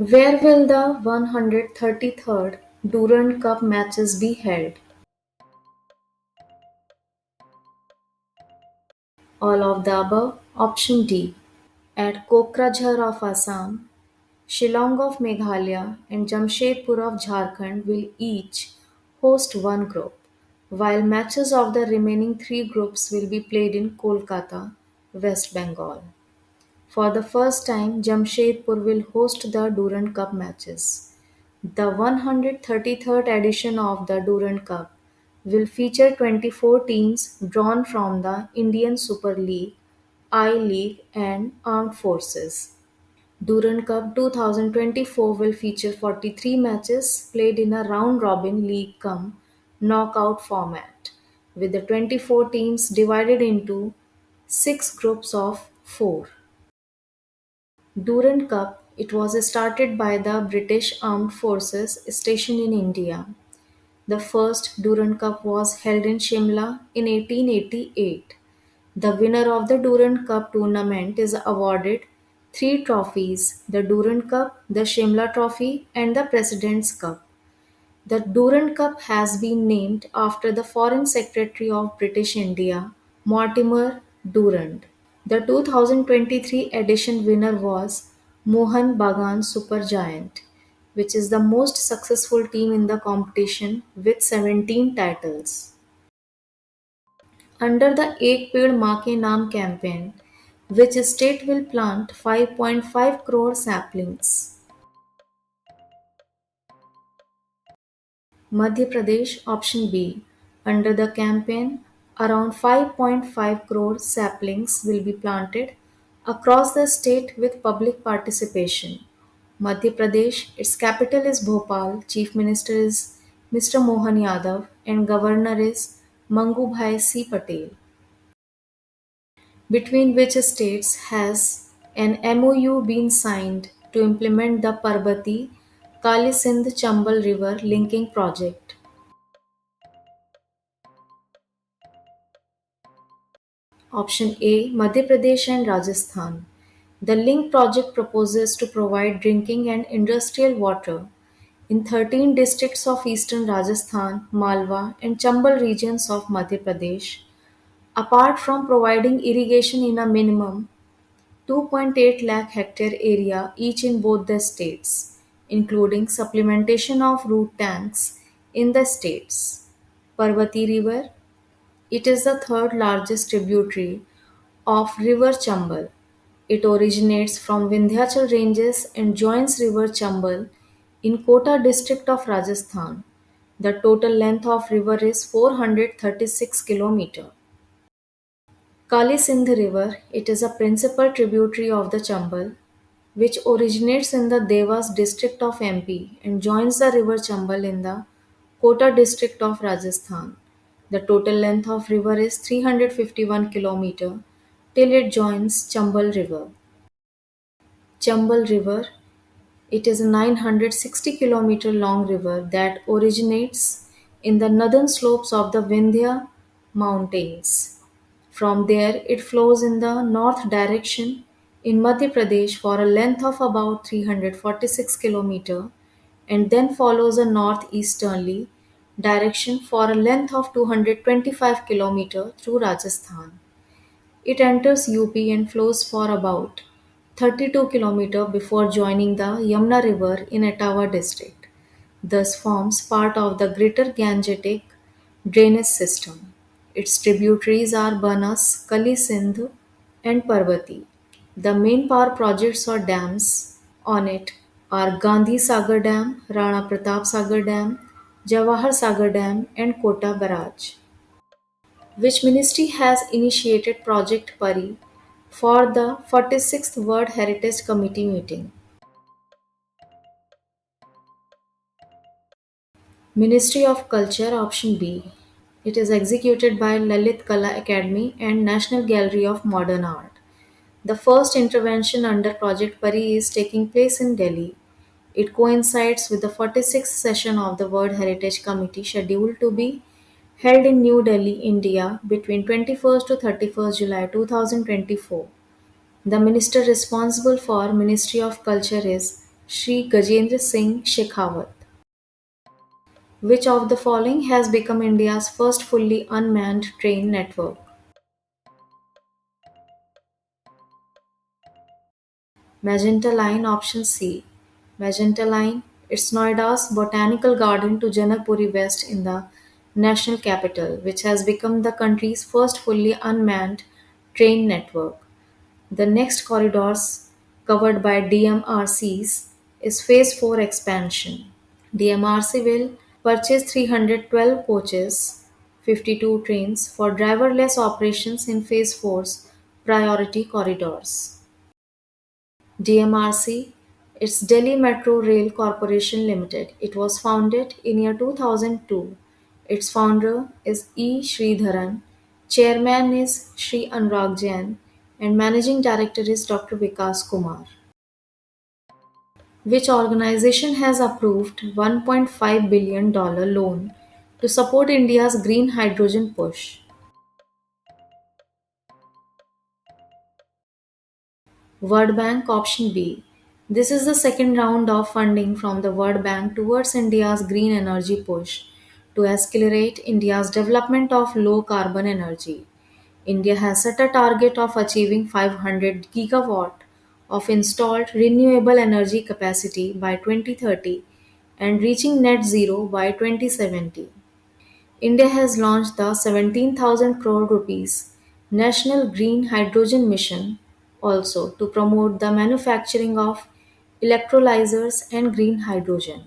Where will the 133rd Durand Cup matches be held? All of the above. Option D. At Kokrajhar of Assam, Shillong of Meghalaya, and Jamshedpur of Jharkhand will each host one group, while matches of the remaining three groups will be played in Kolkata, West Bengal. For the first time, Jamshedpur will host the Durand Cup matches. The 133rd edition of the Durand Cup will feature 24 teams drawn from the Indian Super League, I League, and Armed Forces. Durand Cup 2024 will feature 43 matches played in a round robin league cum knockout format, with the 24 teams divided into 6 groups of 4. Durand Cup, it was started by the British Armed Forces stationed in India. The first Durand Cup was held in Shimla in 1888. The winner of the Durand Cup tournament is awarded three trophies: the Durand Cup, the Shimla Trophy, and the President's Cup. The Durand Cup has been named after the Foreign Secretary of British India, Mortimer Durand. The 2023 edition winner was Mohan Bagan Supergiant, which is the most successful team in the competition with 17 titles. Under the Ek Ped Maa Ke Naam campaign, which state will plant 5.5 crore saplings? Madhya Pradesh. Option B. Under the campaign, around 5.5 crore saplings will be planted across the state with public participation. Madhya Pradesh, its capital is Bhopal, Chief Minister is Mr. Mohan Yadav, and Governor is Mangubhai C. Patel. Between which states has an MOU been signed to implement the Parbati Kali Sindh Chambal River linking project? Option A. Madhya Pradesh and Rajasthan. The link project proposes to provide drinking and industrial water in 13 districts of eastern Rajasthan, Malwa, and Chambal regions of Madhya Pradesh, apart from providing irrigation in a minimum 2.8 lakh hectare area each in both the states, including supplementation of root tanks in the states. Parvati River, it is the third largest tributary of River Chambal. It originates from Vindhyachal ranges and joins River Chambal in Kota district of Rajasthan. The total length of river is 436 km. Kali Sindh River, it is a principal tributary of the Chambal, which originates in the Devas district of MP and joins the river Chambal in the Kota district of Rajasthan. The total length of river is 351 km till it joins Chambal River. Chambal River, it is a 960 km long river that originates in the northern slopes of the Vindhya mountains. From there, it flows in the north direction in Madhya Pradesh for a length of about 346 km and then follows a northeasterly direction for a length of 225 km through Rajasthan. It enters UP and flows for about 32 km before joining the Yamuna River in Etawah district. Thus forms part of the Greater Gangetic drainage system. Its tributaries are Banas, Kali Sindh, and Parvati. The main power projects or dams on it are Gandhi Sagar Dam, Rana Pratap Sagar Dam, Jawahar Sagar Dam, and Kota Barrage. Which ministry has initiated Project Pari for the 46th World Heritage Committee meeting? Ministry of Culture. Option B. It is executed by Lalit Kala Academy and National Gallery of Modern Art. The first intervention under Project Pari is taking place in Delhi. It coincides with the 46th session of the World Heritage Committee scheduled to be held in New Delhi, India between 21st to 31st July 2024. The minister responsible for Ministry of Culture is Shri Gajendra Singh Shekhawat. Which of the following has become India's first fully unmanned train network? Magenta Line option C. Magenta Line, it's Noida's botanical garden to Janakpuri West in the national capital, which has become the country's first fully unmanned train network. The next corridors covered by DMRCs is Phase 4 expansion. DMRC will purchase 312 coaches, 52 trains for driverless operations in Phase 4's priority corridors. DMRC, it's Delhi Metro Rail Corporation Limited. It was founded in year 2002. Its founder is E. Sridharan, chairman is Sri Anurag Jain, and managing director is Dr. Vikas Kumar. Which organization has approved $1.5 billion loan to support India's green hydrogen push? World Bank option B. This is the second round of funding from the World Bank towards India's green energy push to accelerate India's development of low carbon energy. India has set a target of achieving 500 gigawatt of installed renewable energy capacity by 2030 and reaching net zero by 2070. India has launched the 17,000 crore rupees National Green Hydrogen Mission also to promote the manufacturing of electrolyzers and green hydrogen.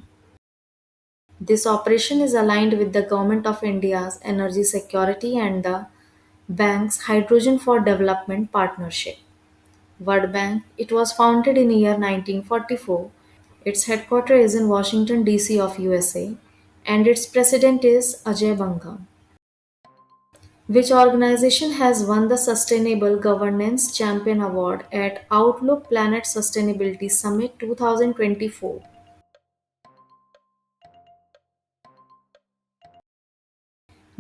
This operation is aligned with the Government of India's energy security and the bank's Hydrogen for Development partnership. World Bank, it was founded in year 1944. Its headquarters is in Washington DC of USA and its president is Ajay Banga. Which organization has won the Sustainable Governance Champion Award at Outlook Planet Sustainability Summit 2024?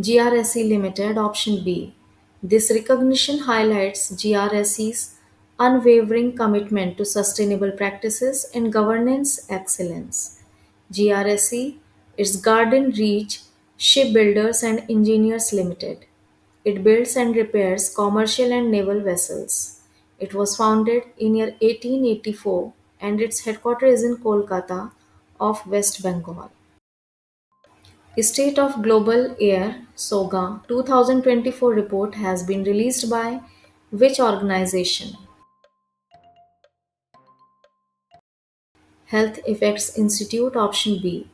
GRSE Limited option B. This recognition highlights GRSE's unwavering commitment to sustainable practices and governance excellence. GRSE is Garden Reach Shipbuilders and Engineers Limited. It builds and repairs commercial and naval vessels. It was founded in year 1884 and its headquarters is in Kolkata of West Bengal. State of Global Air SOGA 2024 report has been released by which organization? Health Effects Institute option B.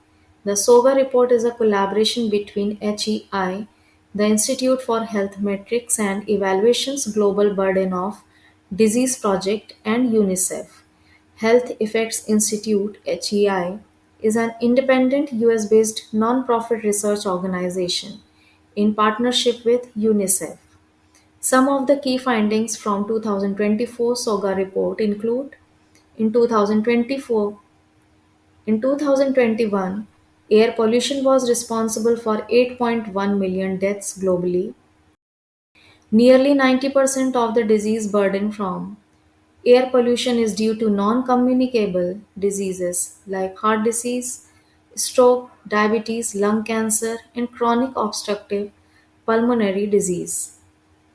The SOGA report is a collaboration between HEI, the Institute for Health Metrics and Evaluation's Global Burden of Disease Project and UNICEF. Health Effects Institute HEI is an independent US based non-profit research organization in partnership with UNICEF. Some of the key findings from 2024 SOGA report include in 2024 in 2021, air pollution was responsible for 8.1 million deaths globally. Nearly 90% of the disease burden from air pollution is due to non communicable diseases like heart disease, stroke, diabetes, lung cancer, and chronic obstructive pulmonary disease.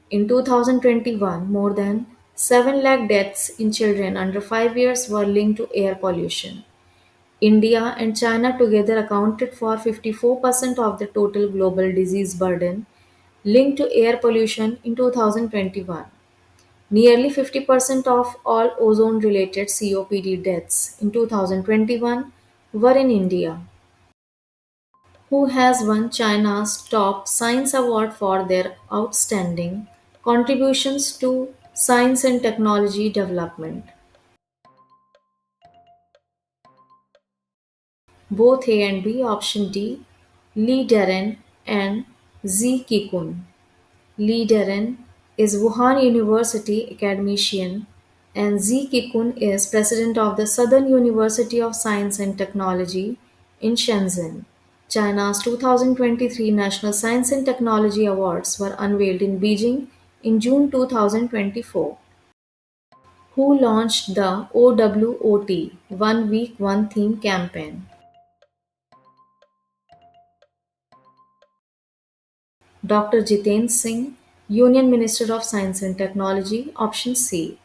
In 2021, more than 7 lakh deaths in children under 5 years were linked to air pollution. India and China together accounted for 54% of the total global disease burden linked to air pollution in 2021. Nearly 50% of all ozone related COPD deaths in 2021 were in India. Who has won China's top science award for their outstanding contributions to science and technology development? Both A and B. Option D. Li Deren and Zi Kikun. Li Deren is Wuhan University academician and Zi Kikun is president of the Southern University of Science and Technology in Shenzhen. China's 2023 National Science and Technology Awards were unveiled in Beijing in June 2024. Who launched the OWOT One Week One Theme campaign? Dr. Jitendra Singh, Union Minister of Science and Technology, option C.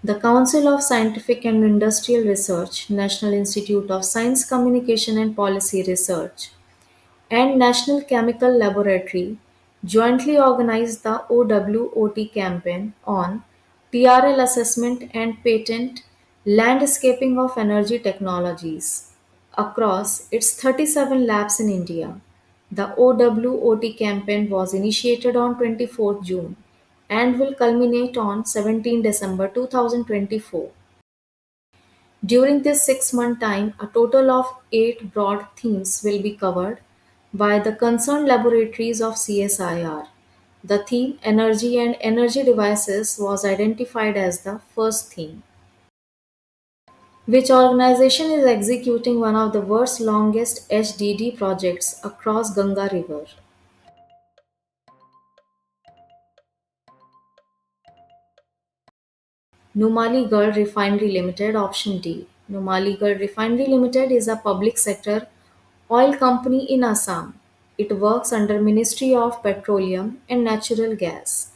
The Council of Scientific and Industrial Research, National Institute of Science Communication and Policy Research, and National Chemical Laboratory jointly organized the OWOT campaign on TRL assessment and patent landscaping of energy technologies across its 37 labs in India. The OWOT campaign was initiated on 24th June and will culminate on 17 December 2024. During this 6-month time, a total of 8 broad themes will be covered by the concerned laboratories of CSIR. The theme Energy and Energy Devices was identified as the first theme. Which organization is executing one of the world's longest HDD projects across Ganga River? Numaligarh Refinery Limited, option D. Numaligarh Refinery Limited is a public sector oil company in Assam. It works under Ministry of Petroleum and Natural Gas.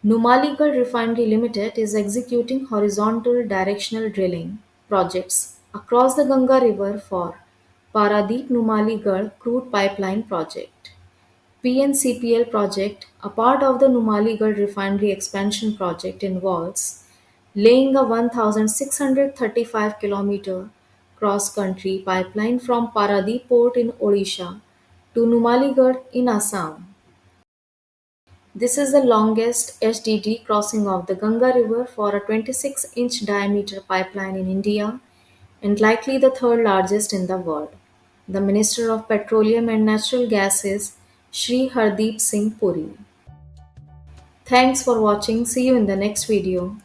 Numaligarh Refinery Limited is executing horizontal directional drilling projects across the Ganga River for Paradeep Numaligarh crude pipeline project. PNCPL project, a part of the Numaligarh refinery expansion project, involves laying a 1,635 kilometer cross-country pipeline from Paradeep port in Odisha to Numaligarh in Assam. This is the longest HDD crossing of the Ganga River for a 26-inch diameter pipeline in India and likely the third largest in the world. The Minister of Petroleum and Natural Gas is Shri Hardeep Singh Puri. Thanks for watching. See you in the next video.